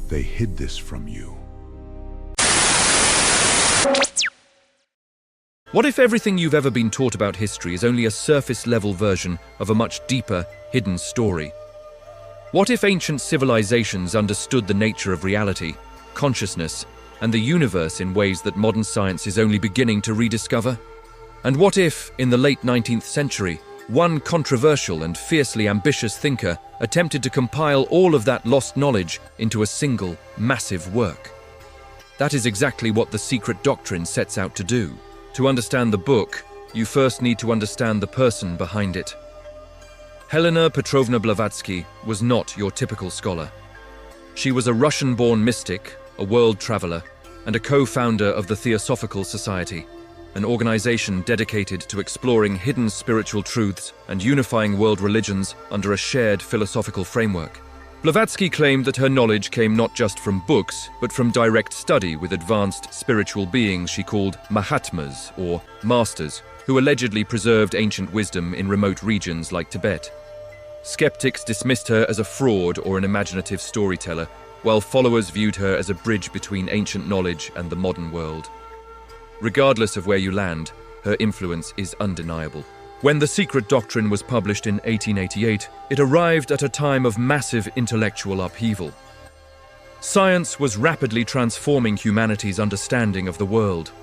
They hid this from you. What if everything you've ever been taught about history is only a surface-level version of a much deeper, hidden story? What if ancient civilizations understood the nature of reality, consciousness, and the universe in ways that modern science is only beginning to rediscover? And what if, in the late 19th century, one controversial and fiercely ambitious thinker attempted to compile all of that lost knowledge into a single, massive work? That is exactly what the Secret Doctrine sets out to do. To understand the book, you first need to understand the person behind it. Helena Petrovna Blavatsky was not your typical scholar. She was a Russian-born mystic, a world traveler, and a co-founder of the Theosophical Society, an organization dedicated to exploring hidden spiritual truths and unifying world religions under a shared philosophical framework. Blavatsky claimed that her knowledge came not just from books, but from direct study with advanced spiritual beings she called Mahatmas, or masters, who allegedly preserved ancient wisdom in remote regions like Tibet. Skeptics dismissed her as a fraud or an imaginative storyteller, while followers viewed her as a bridge between ancient knowledge and the modern world. Regardless of where you land, her influence is undeniable. When The Secret Doctrine was published in 1888, it arrived at a time of massive intellectual upheaval. Science was rapidly transforming humanity's understanding of the world.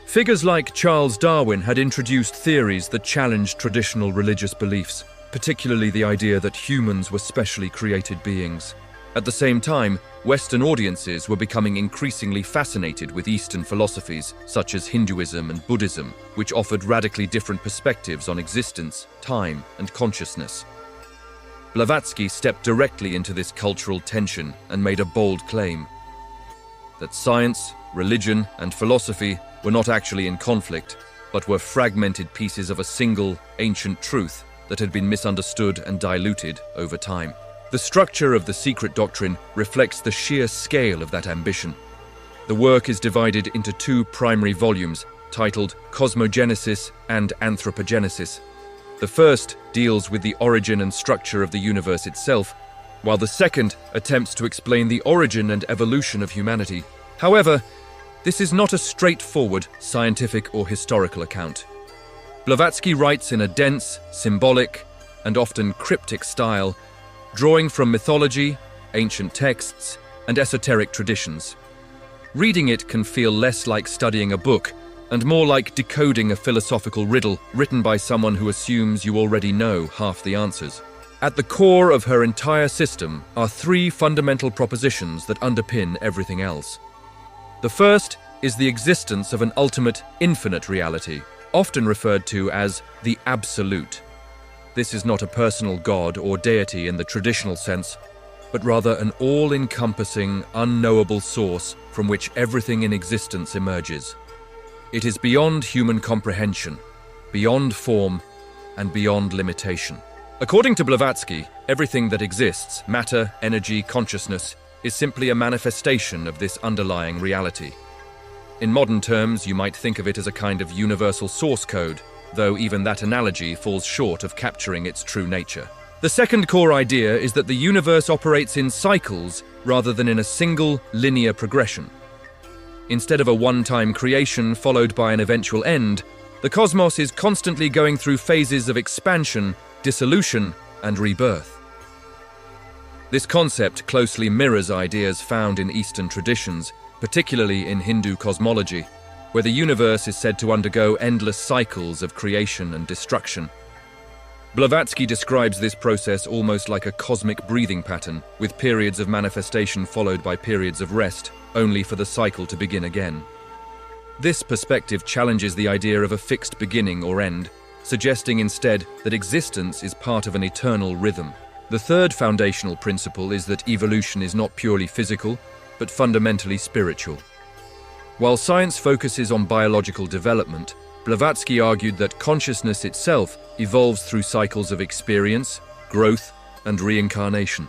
Figures like Charles Darwin had introduced theories that challenged traditional religious beliefs, particularly the idea that humans were specially created beings. At the same time, Western audiences were becoming increasingly fascinated with Eastern philosophies, such as Hinduism and Buddhism, which offered radically different perspectives on existence, time, and consciousness. Blavatsky stepped directly into this cultural tension and made a bold claim: that science, religion, and philosophy were not actually in conflict, but were fragmented pieces of a single, ancient truth that had been misunderstood and diluted over time. The structure of the Secret Doctrine reflects the sheer scale of that ambition. The work is divided into two primary volumes, titled Cosmogenesis and Anthropogenesis. The first deals with the origin and structure of the universe itself, while the second attempts to explain the origin and evolution of humanity. However, this is not a straightforward scientific or historical account. Blavatsky writes in a dense, symbolic, and often cryptic style, drawing from mythology, ancient texts, and esoteric traditions. Reading it can feel less like studying a book and more like decoding a philosophical riddle written by someone who assumes you already know half the answers. At the core of her entire system are three fundamental propositions that underpin everything else. The first is the existence of an ultimate, infinite reality, often referred to as the Absolute. This is not a personal god or deity in the traditional sense, but rather an all-encompassing, unknowable source from which everything in existence emerges. It is beyond human comprehension, beyond form, and beyond limitation. According to Blavatsky, everything that exists, matter, energy, consciousness, is simply a manifestation of this underlying reality. In modern terms, you might think of it as a kind of universal source code, though even that analogy falls short of capturing its true nature. The second core idea is that the universe operates in cycles rather than in a single, linear progression. Instead of a one-time creation followed by an eventual end, the cosmos is constantly going through phases of expansion, dissolution, and rebirth. This concept closely mirrors ideas found in Eastern traditions, particularly in Hindu cosmology, where the universe is said to undergo endless cycles of creation and destruction. Blavatsky describes this process almost like a cosmic breathing pattern, with periods of manifestation followed by periods of rest, only for the cycle to begin again. This perspective challenges the idea of a fixed beginning or end, suggesting instead that existence is part of an eternal rhythm. The third foundational principle is that evolution is not purely physical, but fundamentally spiritual. While science focuses on biological development, Blavatsky argued that consciousness itself evolves through cycles of experience, growth, and reincarnation.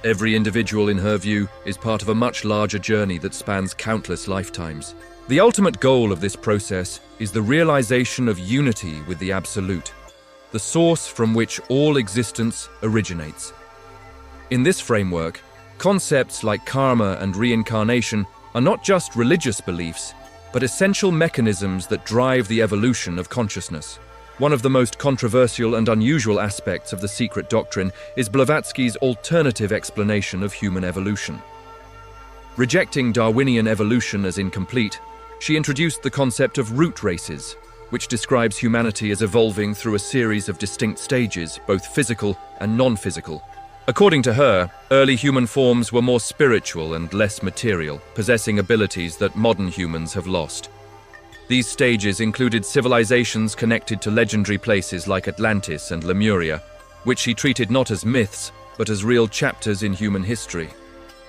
Every individual, in her view, is part of a much larger journey that spans countless lifetimes. The ultimate goal of this process is the realization of unity with the Absolute, the source from which all existence originates. In this framework, Concepts like karma and reincarnation are not just religious beliefs, but essential mechanisms that drive the evolution of consciousness. One of the most controversial and unusual aspects of the Secret Doctrine is Blavatsky's alternative explanation of human evolution. Rejecting Darwinian evolution as incomplete, she introduced the concept of root races, which describes humanity as evolving through a series of distinct stages, both physical and non-physical. According to her, early human forms were more spiritual and less material, possessing abilities that modern humans have lost. These stages included civilizations connected to legendary places like Atlantis and Lemuria, which she treated not as myths, but as real chapters in human history.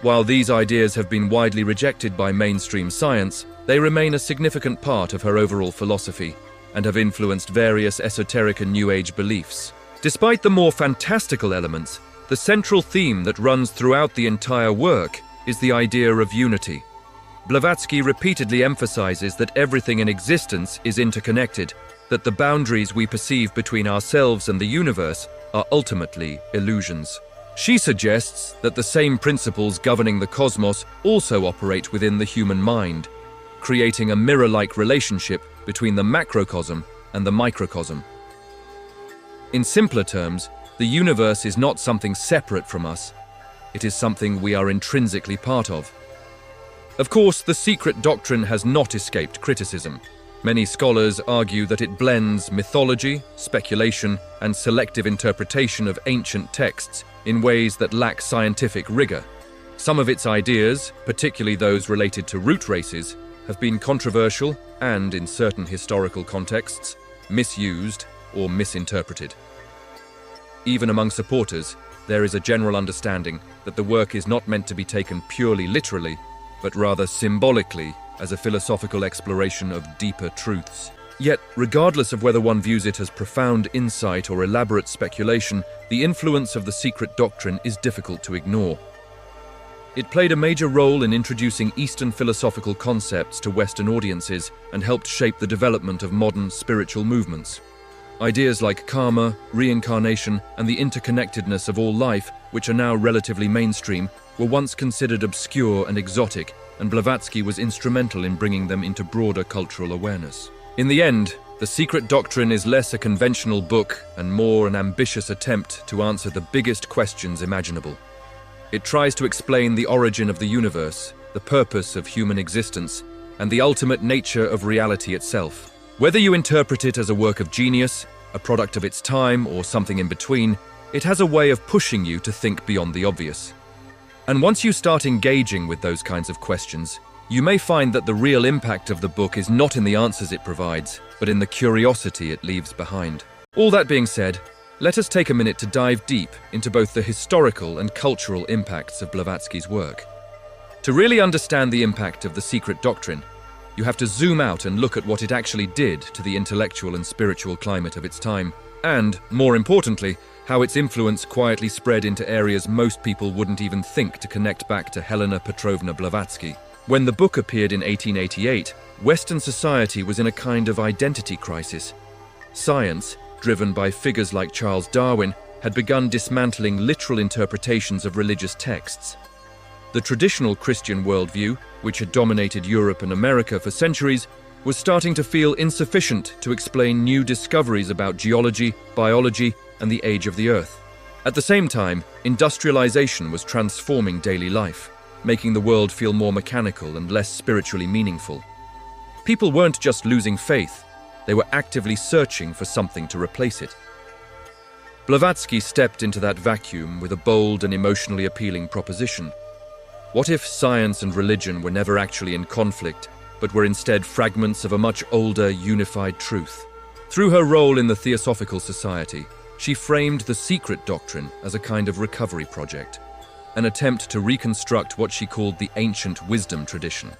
While these ideas have been widely rejected by mainstream science, they remain a significant part of her overall philosophy and have influenced various esoteric and New Age beliefs. Despite the more fantastical elements, the central theme that runs throughout the entire work is the idea of unity. Blavatsky repeatedly emphasizes that everything in existence is interconnected, that the boundaries we perceive between ourselves and the universe are ultimately illusions. She suggests that the same principles governing the cosmos also operate within the human mind, creating a mirror-like relationship between the macrocosm and the microcosm. In simpler terms, the universe is not something separate from us. It is something we are intrinsically part of. Of course, the Secret Doctrine has not escaped criticism. Many scholars argue that it blends mythology, speculation, and selective interpretation of ancient texts in ways that lack scientific rigor. Some of its ideas, particularly those related to root races, have been controversial and, in certain historical contexts, misused or misinterpreted. Even among supporters, there is a general understanding that the work is not meant to be taken purely literally, but rather symbolically as a philosophical exploration of deeper truths. Yet, regardless of whether one views it as profound insight or elaborate speculation, the influence of the Secret Doctrine is difficult to ignore. It played a major role in introducing Eastern philosophical concepts to Western audiences and helped shape the development of modern spiritual movements. Ideas like karma, reincarnation, and the interconnectedness of all life, which are now relatively mainstream, were once considered obscure and exotic, and Blavatsky was instrumental in bringing them into broader cultural awareness. In the end, The Secret Doctrine is less a conventional book and more an ambitious attempt to answer the biggest questions imaginable. It tries to explain the origin of the universe, the purpose of human existence, and the ultimate nature of reality itself. Whether you interpret it as a work of genius, a product of its time, or something in between, it has a way of pushing you to think beyond the obvious. And once you start engaging with those kinds of questions, you may find that the real impact of the book is not in the answers it provides, but in the curiosity it leaves behind. All that being said, let us take a minute to dive deep into both the historical and cultural impacts of Blavatsky's work. To really understand the impact of The Secret Doctrine, you have to zoom out and look at what it actually did to the intellectual and spiritual climate of its time, and, more importantly, how its influence quietly spread into areas most people wouldn't even think to connect back to Helena Petrovna Blavatsky. When the book appeared in 1888, Western society was in a kind of identity crisis. Science, driven by figures like Charles Darwin, had begun dismantling literal interpretations of religious texts. The traditional Christian worldview, which had dominated Europe and America for centuries, was starting to feel insufficient to explain new discoveries about geology, biology, and the age of the Earth. At the same time, industrialization was transforming daily life, making the world feel more mechanical and less spiritually meaningful. People weren't just losing faith, they were actively searching for something to replace it. Blavatsky stepped into that vacuum with a bold and emotionally appealing proposition. What if science and religion were never actually in conflict, but were instead fragments of a much older, unified truth? Through her role in the Theosophical Society, she framed the Secret Doctrine as a kind of recovery project, an attempt to reconstruct what she called the ancient wisdom tradition.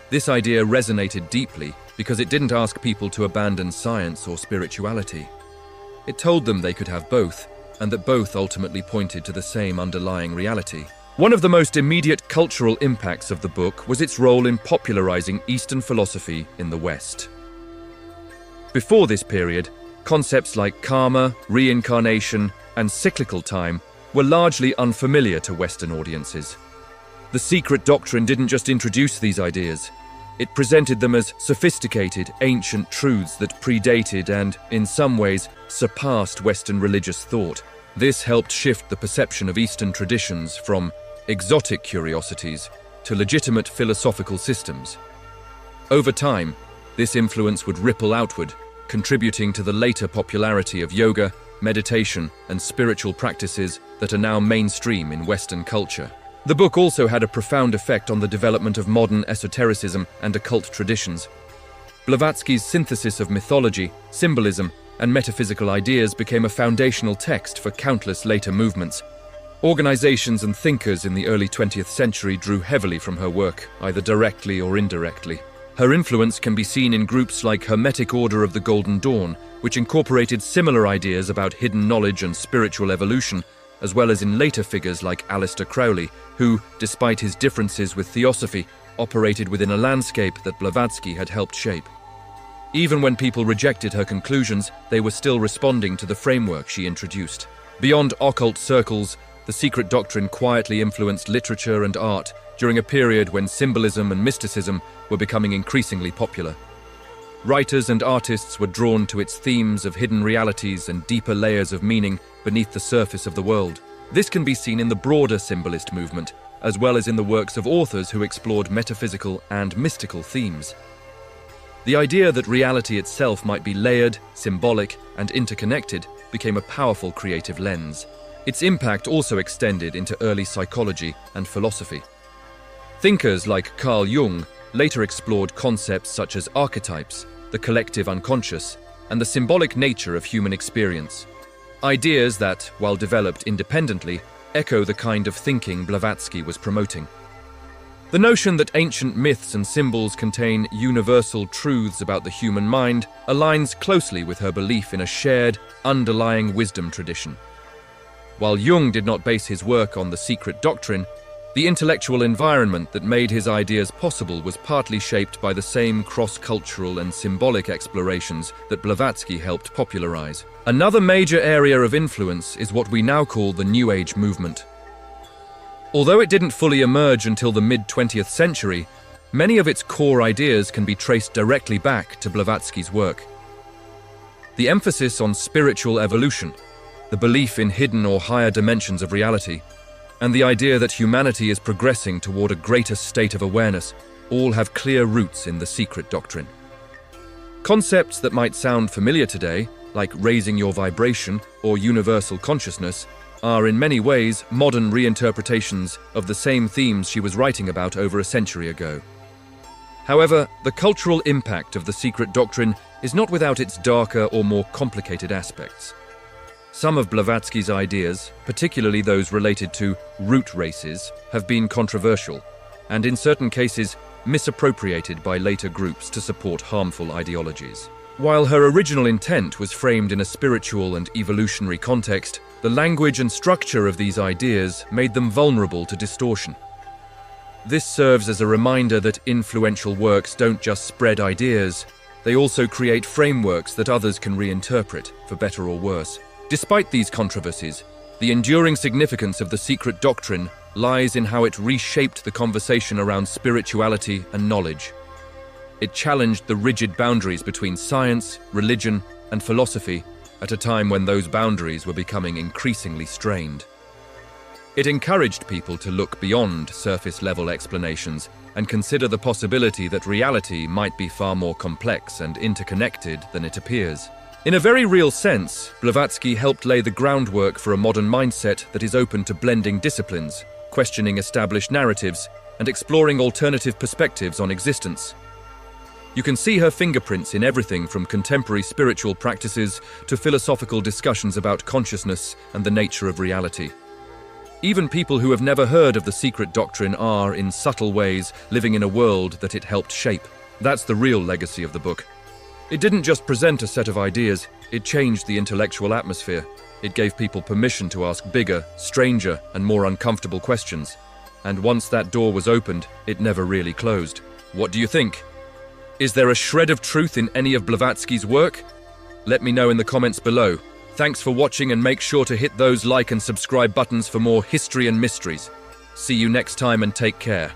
This idea resonated deeply because it didn't ask people to abandon science or spirituality. It told them they could have both, and that both ultimately pointed to the same underlying reality. One of the most immediate cultural impacts of the book was its role in popularizing Eastern philosophy in the West. Before this period, concepts like karma, reincarnation, and cyclical time were largely unfamiliar to Western audiences. The Secret Doctrine didn't just introduce these ideas. It presented them as sophisticated, ancient truths that predated and, in some ways, surpassed Western religious thought. This helped shift the perception of Eastern traditions from exotic curiosities to legitimate philosophical systems. Over time, this influence would ripple outward, contributing to the later popularity of yoga, meditation, and spiritual practices that are now mainstream in Western culture. The book also had a profound effect on the development of modern esotericism and occult traditions. Blavatsky's synthesis of mythology, symbolism, and metaphysical ideas became a foundational text for countless later movements. Organizations and thinkers in the early 20th century drew heavily from her work, either directly or indirectly. Her influence can be seen in groups like Hermetic Order of the Golden Dawn, which incorporated similar ideas about hidden knowledge and spiritual evolution, as well as in later figures like Aleister Crowley, who, despite his differences with Theosophy, operated within a landscape that Blavatsky had helped shape. Even when people rejected her conclusions, they were still responding to the framework she introduced. Beyond occult circles, the Secret Doctrine quietly influenced literature and art during a period when symbolism and mysticism were becoming increasingly popular. Writers and artists were drawn to its themes of hidden realities and deeper layers of meaning beneath the surface of the world. This can be seen in the broader symbolist movement, as well as in the works of authors who explored metaphysical and mystical themes. The idea that reality itself might be layered, symbolic, and interconnected became a powerful creative lens. Its impact also extended into early psychology and philosophy. Thinkers like Carl Jung later explored concepts such as archetypes, the collective unconscious, and the symbolic nature of human experience. Ideas that, while developed independently, echo the kind of thinking Blavatsky was promoting. The notion that ancient myths and symbols contain universal truths about the human mind aligns closely with her belief in a shared, underlying wisdom tradition. While Jung did not base his work on the Secret Doctrine, the intellectual environment that made his ideas possible was partly shaped by the same cross-cultural and symbolic explorations that Blavatsky helped popularize. Another major area of influence is what we now call the New Age movement. Although it didn't fully emerge until the mid-20th century, many of its core ideas can be traced directly back to Blavatsky's work. The emphasis on spiritual evolution, the belief in hidden or higher dimensions of reality, and the idea that humanity is progressing toward a greater state of awareness all have clear roots in the Secret Doctrine. Concepts that might sound familiar today, like raising your vibration or universal consciousness, are in many ways modern reinterpretations of the same themes she was writing about over a century ago. However, the cultural impact of the Secret Doctrine is not without its darker or more complicated aspects. Some of Blavatsky's ideas, particularly those related to root races, have been controversial, and in certain cases misappropriated by later groups to support harmful ideologies. While her original intent was framed in a spiritual and evolutionary context, the language and structure of these ideas made them vulnerable to distortion. This serves as a reminder that influential works don't just spread ideas, they also create frameworks that others can reinterpret, for better or worse. Despite these controversies, the enduring significance of the Secret Doctrine lies in how it reshaped the conversation around spirituality and knowledge. It challenged the rigid boundaries between science, religion, and philosophy at a time when those boundaries were becoming increasingly strained. It encouraged people to look beyond surface-level explanations and consider the possibility that reality might be far more complex and interconnected than it appears. In a very real sense, Blavatsky helped lay the groundwork for a modern mindset that is open to blending disciplines, questioning established narratives, and exploring alternative perspectives on existence. You can see her fingerprints in everything from contemporary spiritual practices to philosophical discussions about consciousness and the nature of reality. Even people who have never heard of the Secret Doctrine are, in subtle ways, living in a world that it helped shape. That's the real legacy of the book. It didn't just present a set of ideas, it changed the intellectual atmosphere. It gave people permission to ask bigger, stranger, and more uncomfortable questions. And once that door was opened, it never really closed. What do you think? Is there a shred of truth in any of Blavatsky's work? Let me know in the comments below. Thanks for watching, and make sure to hit those like and subscribe buttons for more history and mysteries. See you next time and take care.